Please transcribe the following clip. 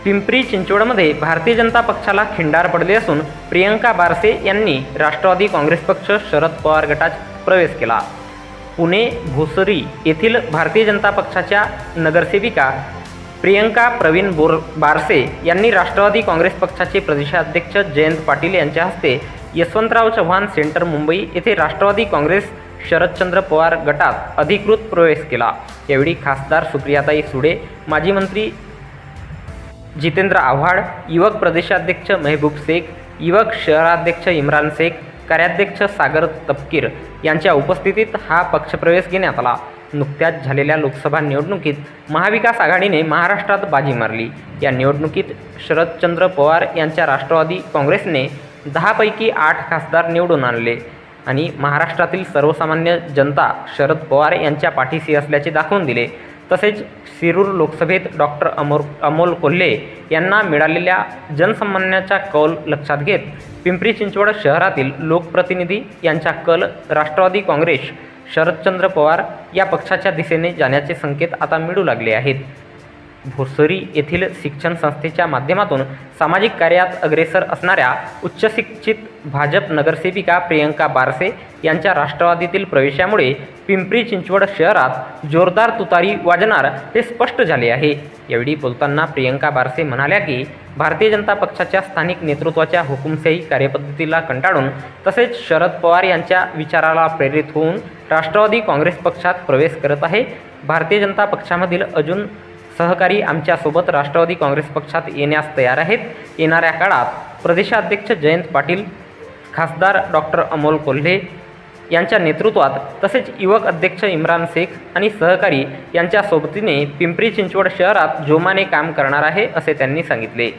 पिंपरी चिंचवडमध्ये भारतीय जनता पक्षाला खिंडार पडले असून प्रियंका बारसे यांनी राष्ट्रवादी काँग्रेस पक्ष शरद पवार गटात प्रवेश केला। पुणे भोसरी येथील भारतीय जनता पक्षाच्या नगरसेविका प्रियंका प्रवीण बारसे यांनी राष्ट्रवादी काँग्रेस पक्षाचे प्रदेशाध्यक्ष जयंत पाटील यांच्या हस्ते यशवंतराव चव्हाण सेंटर मुंबई येथे राष्ट्रवादी काँग्रेस शरदचंद्र पवार गटात अधिकृत प्रवेश केला। यावेळी खासदार सुप्रियाताई सुळे, माजी मंत्री जितेंद्र आव्हाड, युवक प्रदेशाध्यक्ष महबूब शेख, युवक शहराध्यक्ष इम्रान शेख, कार्याध्यक्ष सागर तपकीर यांच्या उपस्थितीत हा पक्षप्रवेश घेण्यात आला। नुकत्याच झालेल्या लोकसभा निवडणुकीत महाविकास आघाडीने महाराष्ट्रात बाजी मारली। या निवडणुकीत शरदचंद्र पवार यांच्या राष्ट्रवादी काँग्रेसने 10 पैकी 8 खासदार निवडून आणले आणि महाराष्ट्रातील सर्वसामान्य जनता शरद पवार यांच्या पाठीशी असल्याचे दाखवून दिले। तसेच शिरूर लोकसभेत डॉक्टर अमोल कोल्हे यांना मिळालेल्या जनसन्मानाचा कौल लक्षात घेत पिंपरी चिंचवड शहरातील लोकप्रतिनिधी यांचा कल राष्ट्रवादी काँग्रेस शरदचंद्र पवार या पक्षाच्या दिशेने जाण्याचे संकेत आता मिळू लागले आहेत। भोसरी येथील शिक्षण संस्थेच्या माध्यमातून सामाजिक कार्यात अग्रेसर असणाऱ्या उच्चशिक्षित भाजप नगरसेविका प्रियंका बारसे यांच्या राष्ट्रवादीतील प्रवेशामुळे पिंपरी चिंचवड शहरात जोरदार तुतारी वाजणार हे स्पष्ट झाले आहे। यावेळी बोलताना प्रियंका बारसे म्हणाल्या की भारतीय जनता पक्षाच्या स्थानिक नेतृत्वाच्या हुकुमशाही कार्यपद्धतीला कंटाळून तसेच शरद पवार यांच्या विचाराला प्रेरित होऊन राष्ट्रवादी काँग्रेस पक्षात प्रवेश करत आहे। भारतीय जनता पक्षामधील अजून सहकारी आमच्यासोबत राष्ट्रवादी काँग्रेस पक्षात येण्यास तयार आहेत। येणाऱ्या काळात प्रदेशाध्यक्ष जयंत पाटील, खासदार डॉक्टर अमोल कोल्हे यांच्या नेतृत्वात तसेच युवक अध्यक्ष इम्रान शेख आणि सहकारी यांच्या सोबतीने पिंपरी चिंचवड शहरात जोमाने काम करणार आहे असे त्यांनी सांगितले।